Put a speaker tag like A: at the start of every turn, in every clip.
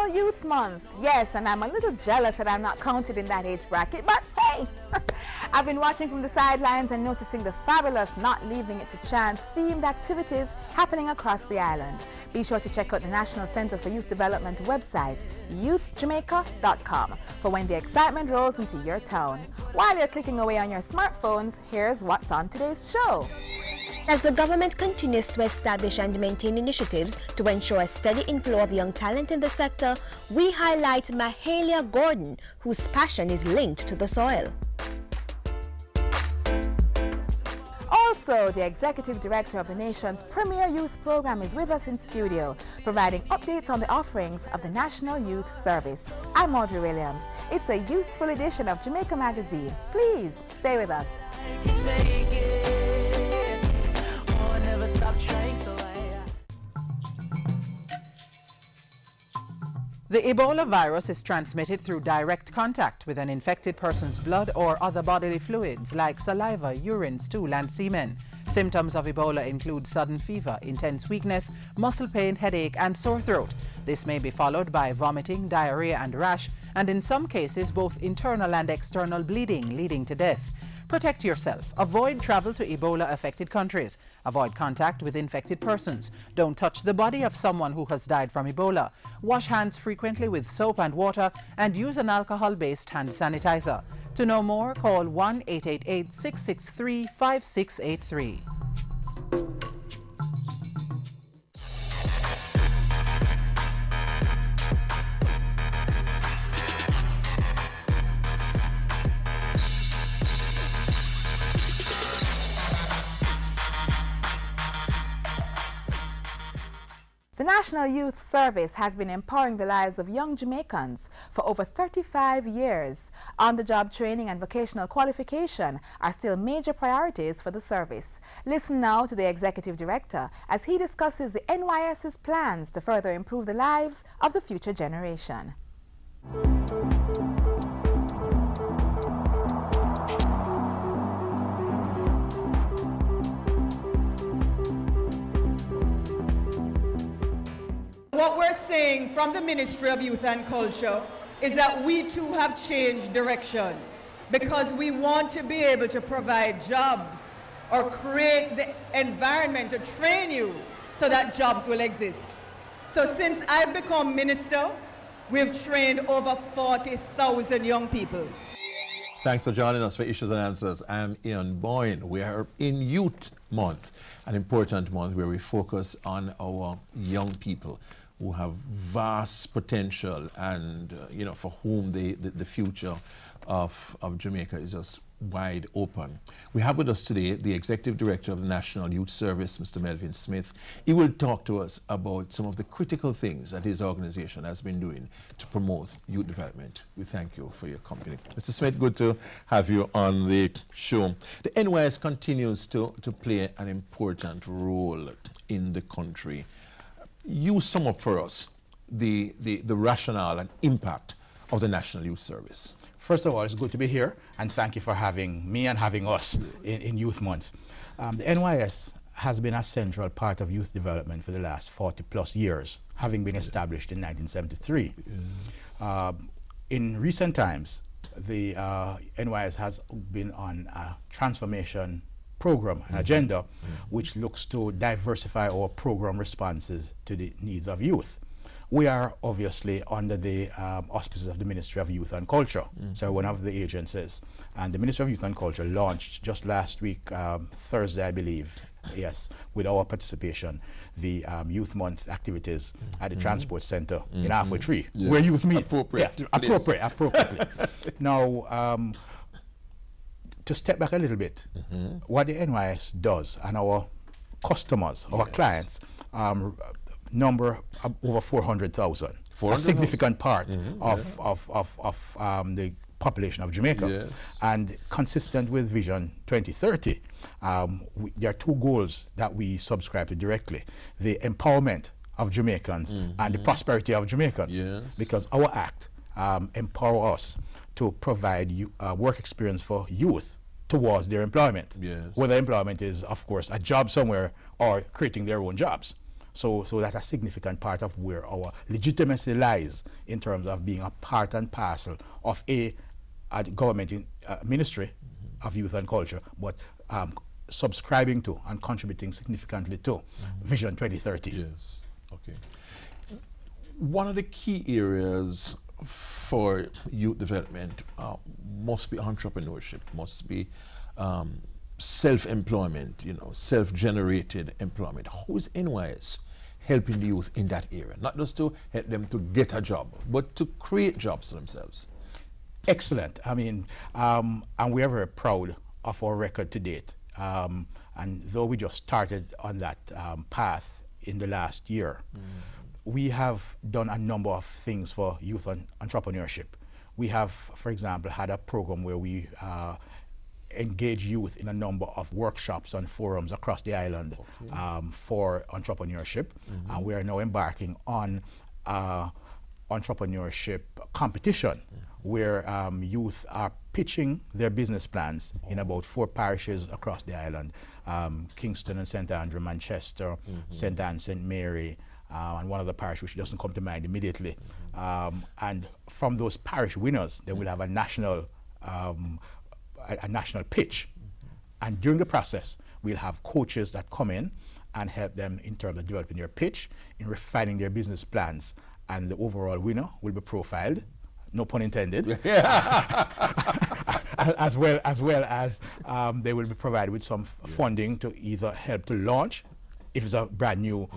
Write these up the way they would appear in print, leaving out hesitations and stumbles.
A: National Youth Month. Yes, and I'm a little jealous that I'm not counted in that age bracket, but hey! I've been watching from the sidelines and noticing the fabulous Not Leaving It to Chance themed activities happening across the island. Be sure to check out the National Center for Youth Development website, youthjamaica.com, for when the excitement rolls into your town. While you're clicking away on your smartphones, here's what's on today's show.
B: As the government continues to establish and maintain initiatives to ensure a steady inflow of young talent in the sector, we highlight Mahalia Gordon, whose passion is linked to the soil.
A: Also, the Executive Director of the nation's premier youth program is with us in studio, providing updates on the offerings of the National Youth Service. I'm Audrey Williams. It's a youthful edition of Jamaica Magazine. Please stay with us.
C: The Ebola virus is transmitted through direct contact with an infected person's blood or other bodily fluids like saliva, urine, stool, and semen. Symptoms of Ebola include sudden fever, intense weakness, muscle pain, headache, and sore throat. This may be followed by vomiting, diarrhea, and rash, and in some cases both internal and external bleeding, leading to death. Protect yourself. Avoid travel to Ebola-affected countries. Avoid contact with infected persons. Don't touch the body of someone who has died from Ebola. Wash hands frequently with soap and water and use an alcohol-based hand sanitizer. To know more, call 1-888-663-5683.
A: The National Youth Service has been empowering the lives of young Jamaicans for over 35 years. On-the-job training and vocational qualification are still major priorities for the service. Listen now to the Executive Director as he discusses the NYS's plans to further improve the lives of the future generation.
D: What we're saying from the Ministry of Youth and Culture is that we too have changed direction because we want to be able to provide jobs or create the environment to train you so that jobs will exist. So since I've become minister, we've trained over 40,000 young people.
E: Thanks for joining us for Issues and Answers. I'm Ian Boyne. We are in Youth Month, an important month where we focus on our young people who have vast potential and, for whom the future of Jamaica is just wide open. We have with us today the Executive Director of the National Youth Service, Mr. Melvin Smith. He will talk to us about some of the critical things that his organization has been doing to promote youth development. We thank you for your company. Mr. Smith, good to have you on the show. The NYS continues to play an important role in the country. You sum up for us the rationale and impact of the National Youth Service.
F: First of all, it's good to be here, and thank you for having me and having us in Youth Month. The NYS has been a central part of youth development for the last 40+ years, having been established in 1973. In recent times, the NYS has been on a transformation program, an agenda, which looks to diversify our program responses to the needs of youth. We are obviously under the auspices of the Ministry of Youth and Culture, so one of the agencies. And the Ministry of Youth and Culture launched just last week, Thursday, I believe, yes, with our participation, the Youth Month activities at the Transport Center in Halfway Tree, where youth meet.
E: Appropriate.
F: Yeah, appropriately. Now, to step back a little bit, what the NYS does and our customers, our clients, number over 400,000. A significant part of the population of Jamaica. And consistent with Vision 2030, there are two goals that we subscribe to directly: the empowerment of Jamaicans and the prosperity of Jamaicans. Because our act empower us to provide work experience for youth towards their employment. Whether employment is, of course, a job somewhere or creating their own jobs. So that's a significant part of where our legitimacy lies in terms of being a part and parcel of a government ministry of youth and culture, but subscribing to and contributing significantly to Vision 2030.
E: Yes, okay. One of the key areas for youth development must be entrepreneurship, must be self-employment, you know, self-generated employment. How is NYS helping the youth in that area? Not just to help them to get a job, but to create jobs for themselves.
F: Excellent. I mean, and we are very proud of our record to date. And though we just started on that path in the last year, we have done a number of things for youth entrepreneurship. We have, for example, had a program where we engage youth in a number of workshops and forums across the island for entrepreneurship. And we are now embarking on entrepreneurship competition where youth are pitching their business plans in about 4 parishes across the island, Kingston and St. Andrew, Manchester, St. Anne, St. Mary, and one other parish which doesn't come to mind immediately. And from those parish winners, they will have a national pitch. And during the process, we'll have coaches that come in and help them in terms of developing their pitch, in refining their business plans, and the overall winner will be profiled, no pun intended, as well as they will be provided with some funding to either help to launch, if it's a brand new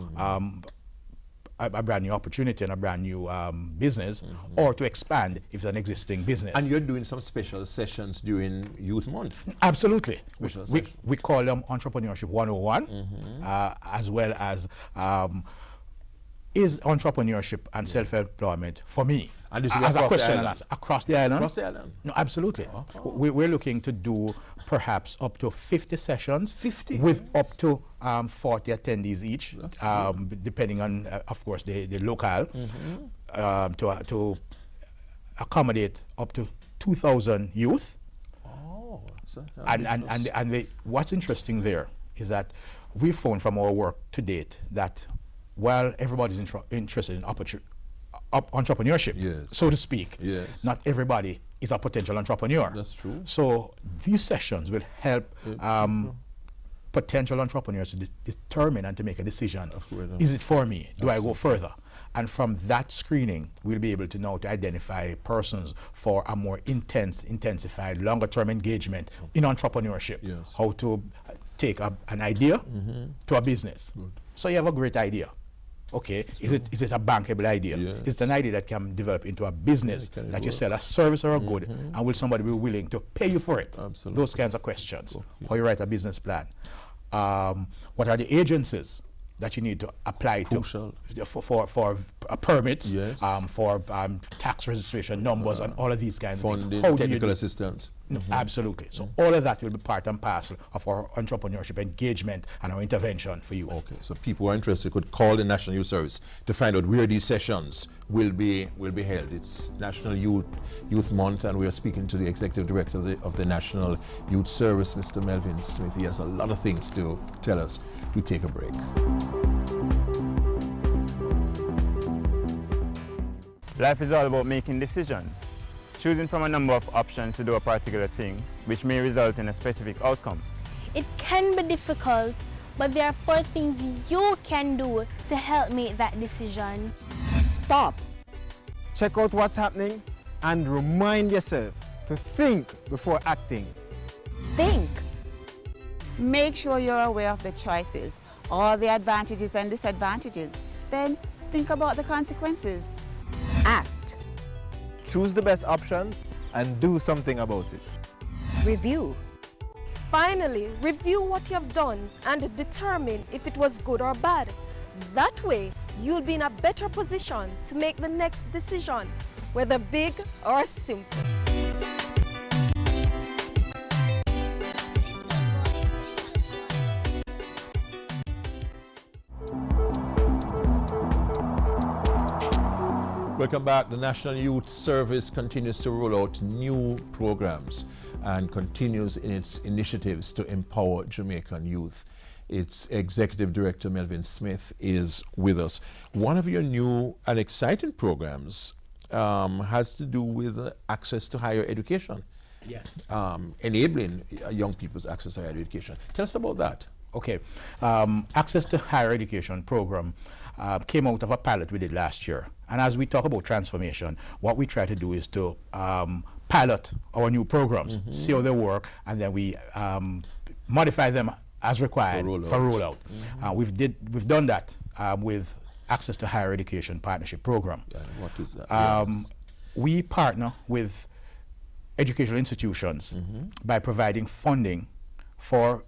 F: a brand new opportunity and a brand new business, or to expand if it's an existing business.
E: And you're doing some special sessions during Youth Month.
F: Absolutely. We call them Entrepreneurship 101, as well as is entrepreneurship and self-employment for me?
E: And this is
F: as a question across the island?
E: Across the island?
F: No, absolutely. We're looking to do perhaps up to 50 sessions
E: 50?
F: With up to 40 attendees each, depending on, of course, the locale, to accommodate up to 2,000 youth.
E: Oh,
F: and what's interesting there is that we found from our work to date that while everybody's interested in entrepreneurship, so to speak, not everybody is a potential entrepreneur.
E: That's true.
F: So these sessions will help potential entrepreneurs to determine and to make a decision. Is it for me? Do I go further? And from that screening, we'll be able to now to identify persons for a more intensified, longer-term engagement in entrepreneurship. How to take an idea to a business. So you have a great idea. Okay, is it a bankable idea? Is it an idea that can develop into a business that you sell a service or a good, and will somebody be willing to pay you for it?
E: Absolutely.
F: Those kinds of questions. How you write a business plan. What are the agencies that you need to apply to for permits, for tax registration numbers, and all of these kinds of things.
E: Technical assistance.
F: No, absolutely. So all of that will be part and parcel of our entrepreneurship engagement and our intervention for youth.
E: Okay, so people who are interested could call the National Youth Service to find out where these sessions will be held. It's National Youth Month, and we are speaking to the Executive Director of the National Youth Service, Mr. Melvin Smith. He has a lot of things to tell us. We take a break.
G: Life is all about making decisions, choosing from a number of options to do a particular thing, which may result in a specific outcome.
H: It can be difficult, but there are 4 things you can do to help make that decision.
I: Stop. Check out what's happening and remind yourself to think before acting.
J: Think. Make sure you're aware of the choices, all the advantages and disadvantages. Then think about the consequences.
I: Act. Choose the best option and do something about it.
B: Review.
K: Finally, review what you have done and determine if it was good or bad. That way, you'll be in a better position to make the next decision, whether big or simple.
E: Welcome back. The National Youth Service continues to roll out new programs and continues in its initiatives to empower Jamaican youth. its Executive Director, Melvin Smith, is with us. One of your new and exciting programs has to do with access to higher education.
F: Yes.
E: Enabling young people's access to higher education. Tell us about that.
F: Okay. Access to higher education program came out of a pilot we did last year. And as we talk about transformation, what we try to do is to pilot our new programs, see how they work, and then we modify them as required for rollout. We've done that with Access to Higher Education Partnership Program.
E: What is that?
F: We partner with educational institutions by providing funding for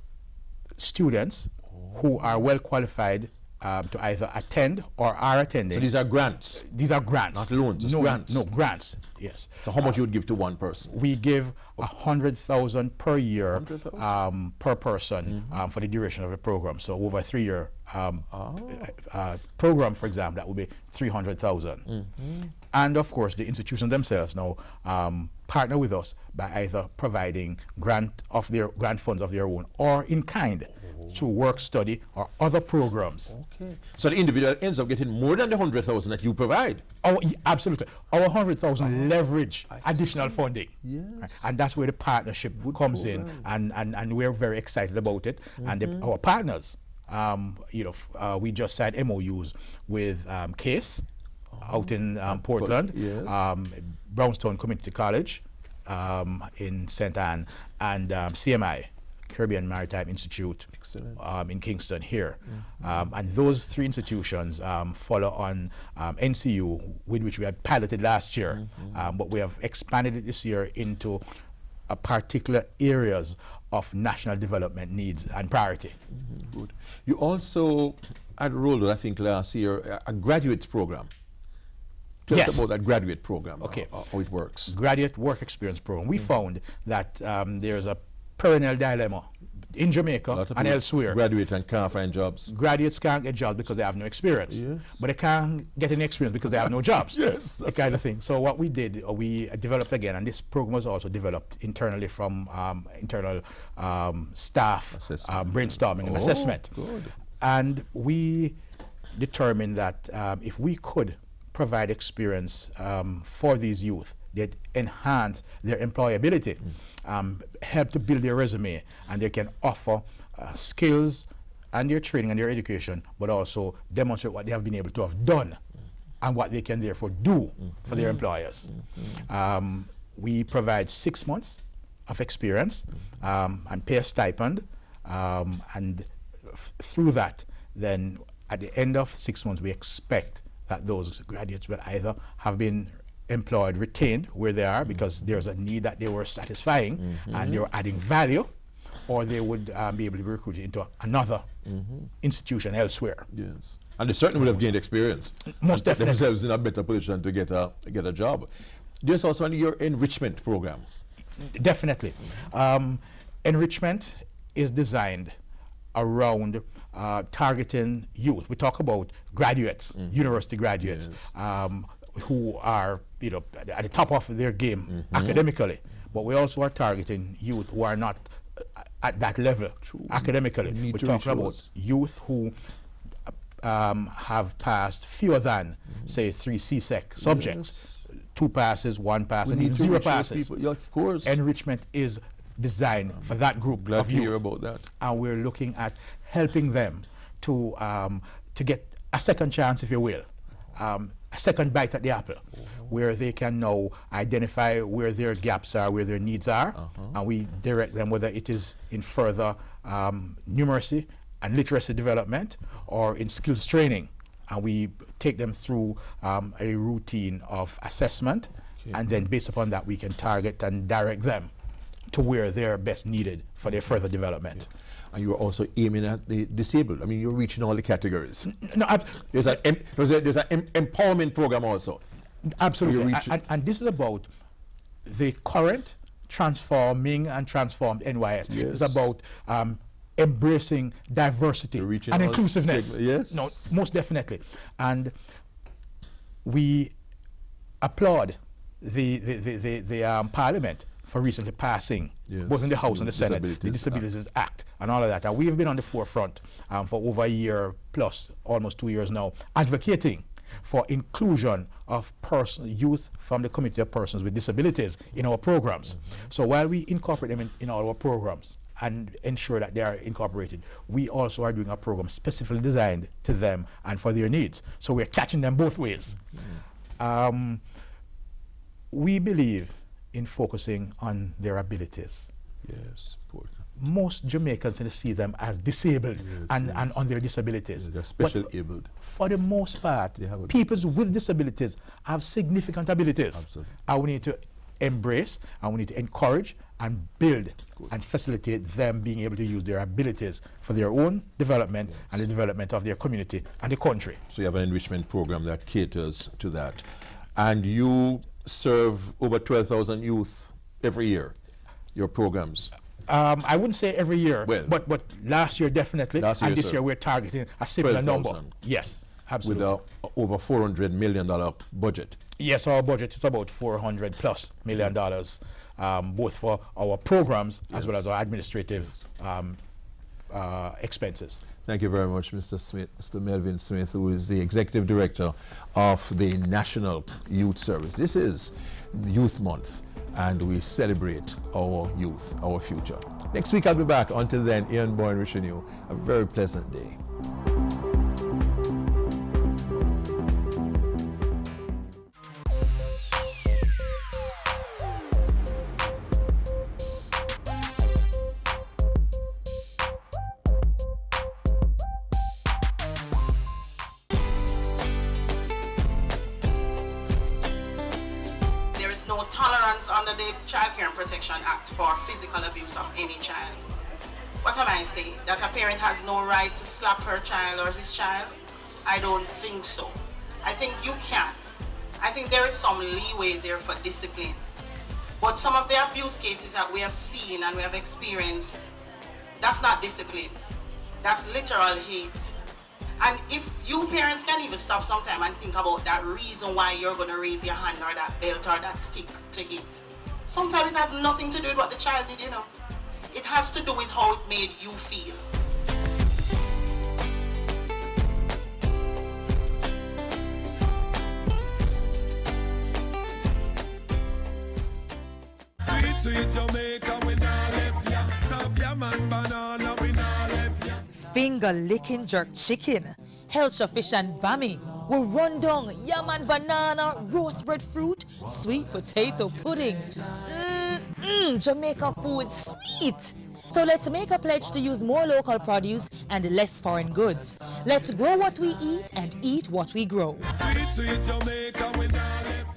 F: students who are well qualified to either attend or are attending.
E: So these are grants?
F: These are grants.
E: Not loans, just grants?
F: No, grants, yes.
E: So how much you would give to one person?
F: We give 100,000 per year per person for the duration of the program. So over a 3-year program, for example, that would be 300,000. And of course, the institutions themselves now partner with us by either providing grant funds of their own or in kind through work study or other programs.
E: Okay. So the individual ends up getting more than the 100,000 that you provide.
F: Absolutely. Our 100,000 leverage additional funding.
E: Yes.
F: And that's where the partnership comes in, and we're very excited about it. And our partners, we just signed MOUs with CASE out in Portland, Brownstown Community College in St. Anne, and CMI, Caribbean Maritime Institute in Kingston here. And those 3 institutions follow on NCU, with which we had piloted last year, but we have expanded it this year into particular areas of national development needs and priority.
E: Good. You also had rolled, I think, last year, a graduate program. Tell us about that graduate program, how it works.
F: Graduate Work Experience Program. We found that there's a perennial dilemma in Jamaica and elsewhere.
E: Graduates and can't find jobs.
F: Graduates can't get jobs because they have no experience. But they can't get any experience because they have no jobs. The kind of thing. So what we did, we developed again, and this program was also developed internally from internal staff brainstorming and assessment.
E: Good.
F: And we determined that if we could provide experience for these youth, they'd enhance their employability, help to build their resume, and they can offer skills and their training and their education, but also demonstrate what they have been able to have done and what they can therefore do for their employers. We provide 6 months of experience and pay a stipend, and through that, then at the end of 6 months, we expect that those graduates will either have been employed, retained where they are because there's a need that they were satisfying and they were adding value, or they would be able to be recruited into another institution elsewhere.
E: Yes. And they certainly would have gained experience.
F: Most definitely.
E: Themselves in a better position to get a job. There's also your enrichment program.
F: Definitely. Enrichment is designed around targeting youth. We talk about graduates, university graduates, who are at the top of their game academically, but we also are targeting youth who are not at that level academically. We're talking about youth who have passed fewer than, say, 3 CSEC subjects, 2 passes, 1 pass, and even 0 passes.
E: Of course.
F: Enrichment is designed for that group of youth.
E: Glad to hear about that.
F: And we're looking at helping them to get a second chance, if you will, a second bite at the apple, where they can now identify where their gaps are, where their needs are, and we direct them, whether it is in further numeracy and literacy development or in skills training. And we take them through a routine of assessment, and then based upon that, we can target and direct them to where they're best needed for their further development.
E: And you're also aiming at the disabled. I mean, you're reaching all the categories.
F: No,
E: there's an empowerment program also.
F: Absolutely. And this is about the current transforming and transformed NYS. It's about embracing diversity and inclusiveness. No, most definitely. And we applaud the Parliament for recently passing,
E: yes,
F: both in the House and the Senate, the
E: Disabilities
F: Disabilities Act and all of that. And we've been on the forefront for over a year plus, almost 2 years now, advocating for inclusion of youth from the community of persons with disabilities in our programs. So while we incorporate them in all our programs and ensure that they are incorporated, we also are doing a program specifically designed to them and for their needs. So we're catching them both ways. We believe in focusing on their abilities.
E: Yes, important.
F: Most Jamaicans see them as disabled, yes, and on their disabilities.
E: They're special abled.
F: For the most part, people with disabilities have significant abilities.
E: Absolutely.
F: And we need to embrace, and we need to encourage and build and facilitate them being able to use their abilities for their own development, yes, and the development of their community and the country.
E: So you have an enrichment program that caters to that. And you serve over 12,000 youth every year, your programs?
F: I wouldn't say every year,
E: well,
F: but last year definitely, and this year we're targeting a similar number. Yes, absolutely.
E: With a over $400 million budget.
F: Yes, our budget is about $400+ million, both for our programs, yes, as well as our administrative, yes, expenses.
E: Thank you very much, Mr. Smith, Mr. Melvin Smith, who is the Executive Director of the National Youth Service. This is Youth Month, and we celebrate our youth, our future. Next week I'll be back. Until then, Ian Boyne wishing you a very pleasant day.
L: No tolerance under the Child Care and Protection Act for physical abuse of any child. What am I saying? That a parent has no right to slap her child or his child? I don't think so. I think you can. I think there is some leeway there for discipline. But some of the abuse cases that we have seen and we have experienced, that's not discipline. That's literal hate. And if you parents can even stop sometime and think about that reason why you're going to raise your hand or that belt or that stick to hit. Sometimes it has nothing to do with what the child did, you know. It has to do with how it made you feel.
M: Sweet Jamaica, we not left ya. Tough yam and banana, we not left ya.
N: Finger licking jerk chicken, Helcher fish and bami, we run down yam and banana, roast bread fruit, sweet potato pudding. Jamaica food sweet. So let's make a pledge to use more local produce and less foreign goods. Let's grow what we eat and eat what we grow.
M: Sweet Jamaica, we not left.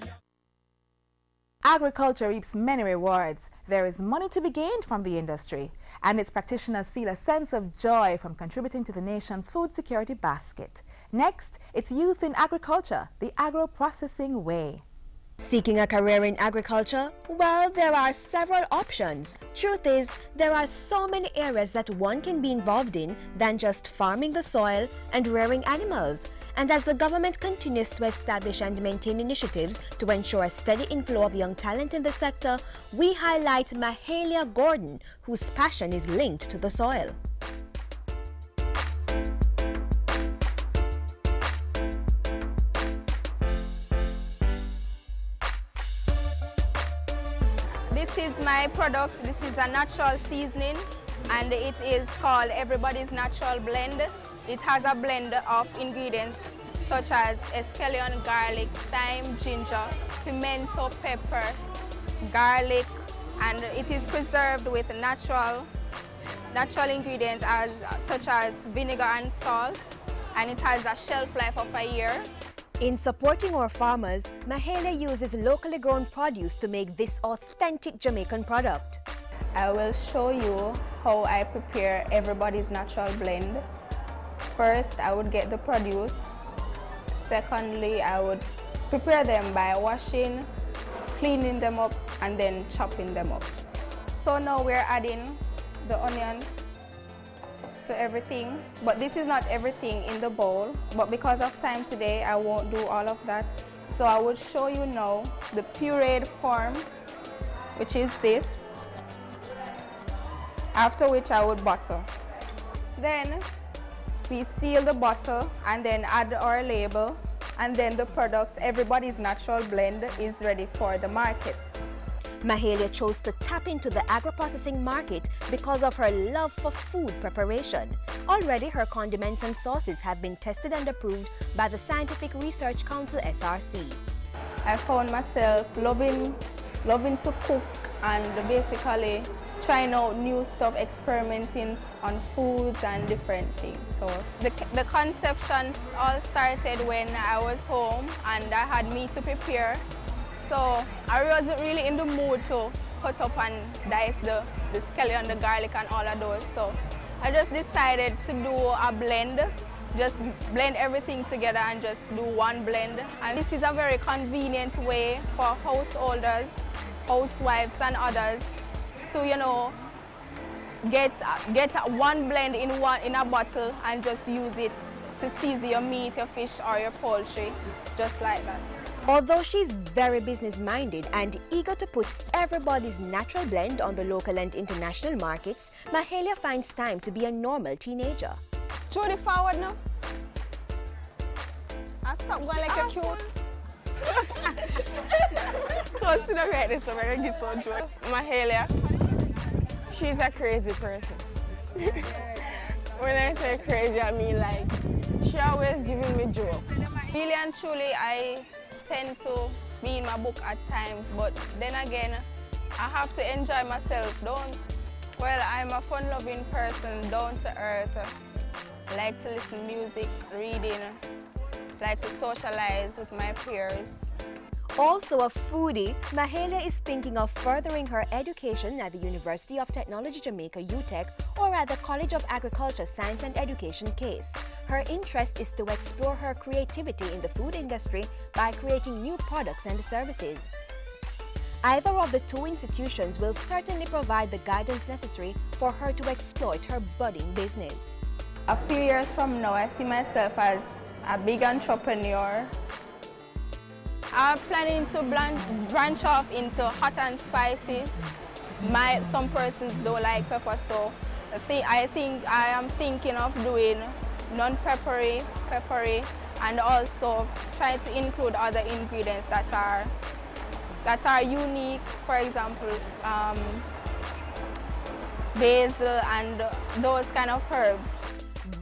A: Agriculture reaps many rewards. There is money to be gained from the industry, and its practitioners feel a sense of joy from contributing to the nation's food security basket. Next, it's Youth in Agriculture, the agro-processing way.
B: Seeking a career in agriculture? Well, there are several options. Truth is, there are so many areas that one can be involved in than just farming the soil and rearing animals. And as the government continues to establish and maintain initiatives to ensure a steady inflow of young talent in the sector, we highlight Mahalia Gordon, whose passion is linked to the soil.
O: This is my product. This is a natural seasoning, and it is called Everybody's Natural Blend. It has a blend of ingredients such as escallion, garlic, thyme, ginger, pimento, pepper, garlic, and it is preserved with natural ingredients such as vinegar and salt, and it has a shelf life of a year.
B: In supporting our farmers, Mahalia uses locally grown produce to make this authentic Jamaican product.
O: I will show you how I prepare Everybody's Natural Blend. First, I would get the produce. Secondly, I would prepare them by washing, cleaning them up, and then chopping them up. So now we're adding the onions to everything, but this is not everything in the bowl, but because of time today, I won't do all of that. So I would show you now the pureed form, which is this, after which I would butter. Then we seal the bottle and then add our label, and then the product, Everybody's Natural Blend, is ready for the market.
B: Mahalia chose to tap into the agro-processing market because of her love for food preparation. Already, her condiments and sauces have been tested and approved by the Scientific Research Council, SRC.
O: I found myself loving to cook and basically trying out new stuff, experimenting on foods and different things. So the conceptions all started when I was home and I had meat to prepare. So I wasn't really in the mood to cut up and dice the scallion, the garlic and all of those. So I just decided to do a blend, just blend everything together and just do one blend. And this is a very convenient way for householders, housewives and others to, you know, get one blend in a bottle and just use it to season your meat, your fish or your poultry, just like that.
B: Although she's very business-minded and eager to put Everybody's Natural Blend on the local and international markets, Mahalia finds time to be a normal teenager.
O: Throw the forward now. And stop going like you're cute. Don't sit down right this time, I'm gonna get so joy. Mahalia, she's a crazy person. When I say crazy, I mean like, she always giving me jokes. Really and truly, I tend to be in my book at times, but then again, I have to enjoy myself, well, I'm a fun-loving person, down to earth, like to listen to music, reading, like to socialize with my peers.
B: Also a foodie, Mahalia is thinking of furthering her education at the University of Technology Jamaica, UTech, or at the College of Agriculture, Science and Education, CASE. Her interest is to explore her creativity in the food industry by creating new products and services. Either of the two institutions will certainly provide the guidance necessary for her to exploit her budding business.
O: A few years from now, I see myself as a big entrepreneur. I'm planning to branch off into hot and spicy. Some persons don't like pepper, so I think I am thinking of doing non-peppery, peppery, and also try to include other ingredients that are unique. For example, basil and those kind of herbs.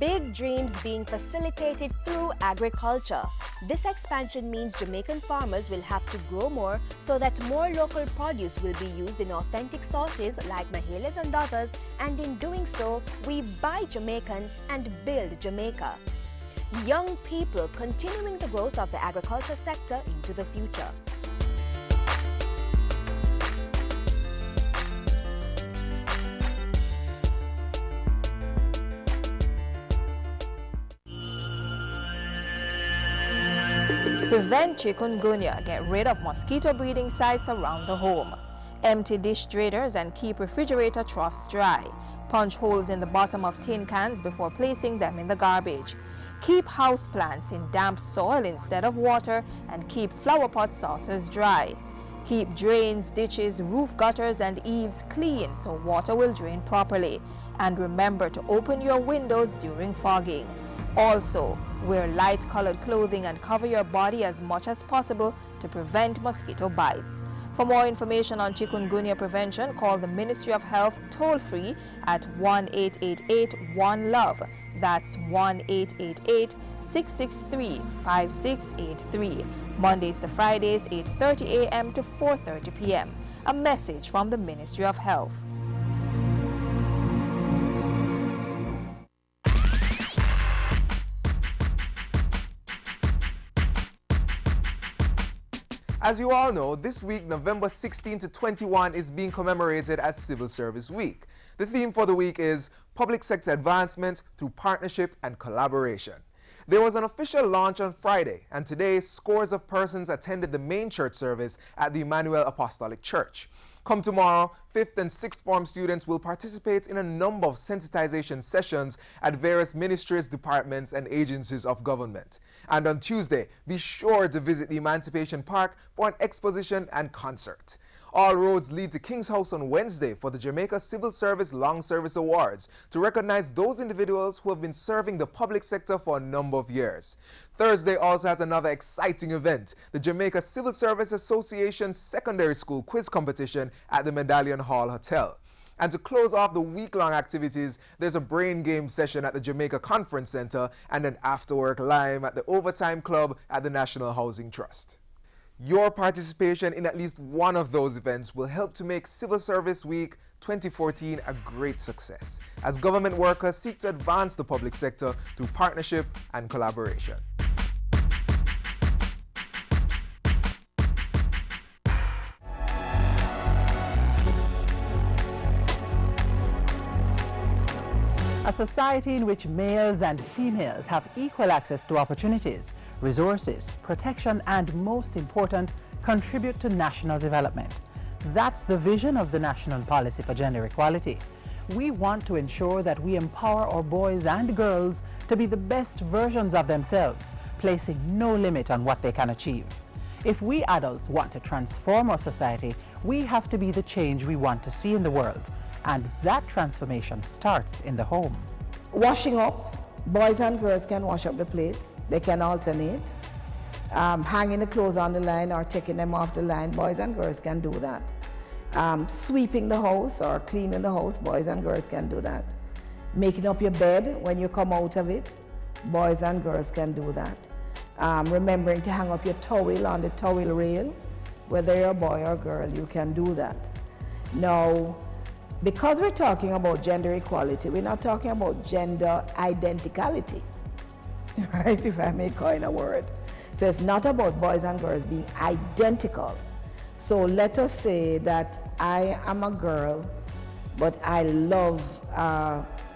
B: Big dreams being facilitated through agriculture. This expansion means Jamaican farmers will have to grow more so that more local produce will be used in authentic sauces like Mahalia's and others, and in doing so, we buy Jamaican and build Jamaica. Young people continuing the growth of the agriculture sector into the future.
P: Prevent chikungunya. Get rid of mosquito breeding sites around the home. Empty dish drainers and keep refrigerator troughs dry. Punch holes in the bottom of tin cans before placing them in the garbage. Keep house plants in damp soil instead of water, and keep flower pot saucers dry. Keep drains, ditches, roof gutters and eaves clean so water will drain properly. And remember to open your windows during fogging. Also, wear light-colored clothing and cover your body as much as possible to prevent mosquito bites. For more information on chikungunya prevention, call the Ministry of Health toll-free at 1-888-1-LOVE. That's 1-888-663-5683. Mondays to Fridays, 8:30 a.m. to 4:30 p.m. A message from the Ministry of Health.
Q: As you all know, this week, November 16 to 21, is being commemorated as Civil Service Week. The theme for the week is Public Sector Advancement through Partnership and Collaboration. There was an official launch on Friday, and today scores of persons attended the main church service at the Emmanuel Apostolic Church. Come tomorrow, 5th and 6th form students will participate in a number of sensitization sessions at various ministries, departments, and agencies of government. And on Tuesday, be sure to visit the Emancipation Park for an exposition and concert. All roads lead to King's House on Wednesday for the Jamaica Civil Service Long Service Awards to recognize those individuals who have been serving the public sector for a number of years. Thursday also has another exciting event, the Jamaica Civil Service Association Secondary School Quiz Competition at the Medallion Hall Hotel. And to close off the week-long activities, there's a brain game session at the Jamaica Conference Center and an after-work lime at the Overtime Club at the National Housing Trust. Your participation in at least one of those events will help to make Civil Service Week 2014 a great success, as government workers seek to advance the public sector through partnership and collaboration.
C: A society in which males and females have equal access to opportunities, resources, protection, and most important, contribute to national development. That's the vision of the National Policy for Gender Equality. We want to ensure that we empower our boys and girls to be the best versions of themselves, placing no limit on what they can achieve. If we adults want to transform our society, we have to be the change we want to see in the world. And that transformation starts in the home.
R: Washing up, boys and girls can wash up the plates. They can alternate. Hanging the clothes on the line or taking them off the line, boys and girls can do that. Sweeping the house or cleaning the house, boys and girls can do that. Making up your bed when you come out of it, boys and girls can do that. Remembering to hang up your towel on the towel rail, whether you're a boy or girl, you can do that. Now, because we're talking about gender equality, we're not talking about gender identicality, right, if I may coin a word. So it's not about boys and girls being identical. So let us say that I am a girl, but I love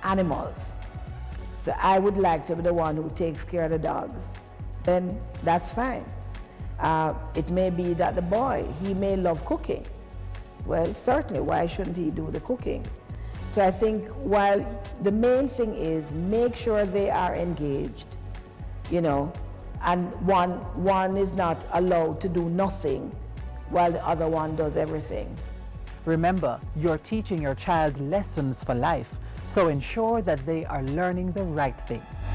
R: animals. So I would like to be the one who takes care of the dogs. Then that's fine. It may be that the boy, he may love cooking. Well, certainly, why shouldn't he do the cooking? So I think while the main thing is make sure they are engaged, you know, and one is not allowed to do nothing while the other one does everything.
C: Remember, you're teaching your child lessons for life, so ensure that they are learning the right things.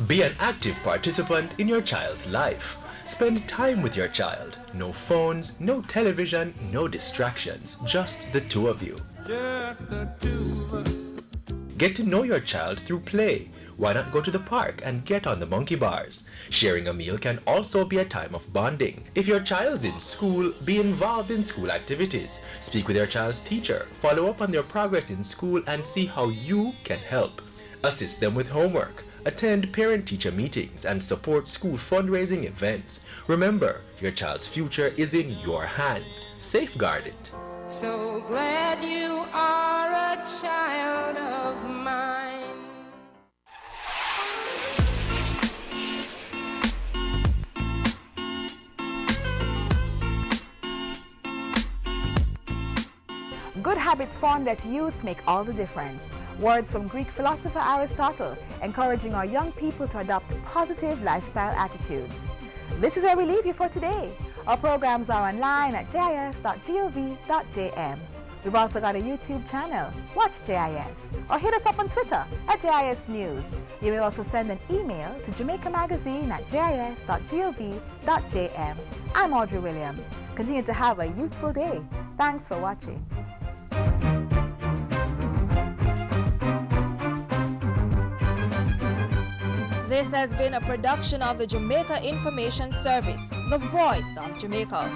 S: Be an active participant in your child's life. Spend time with your child. No phones, no television, no distractions, just the two of you.
M: Just the two of us.
S: Get to know your child through play. Why not go to the park and get on the monkey bars? Sharing a meal can also be a time of bonding. If your child's in school, be involved in school activities. Speak with your child's teacher, follow up on their progress in school, and see how you can help. Assist them with homework. Attend parent-teacher meetings and support school fundraising events. Remember, your child's future is in your hands. Safeguard it.
T: So glad you are a child of mine.
A: Good habits formed at youth make all the difference. Words from Greek philosopher Aristotle, encouraging our young people to adopt positive lifestyle attitudes. This is where we leave you for today. Our programs are online at jis.gov.jm. We've also got a YouTube channel, Watch JIS, or hit us up on Twitter at JIS News. You may also send an email to jamaicamagazine@jis.gov.jm. I'm Audrey Williams. Continue to have a youthful day. Thanks for watching.
P: This has been a production of the Jamaica Information Service, the voice of Jamaica.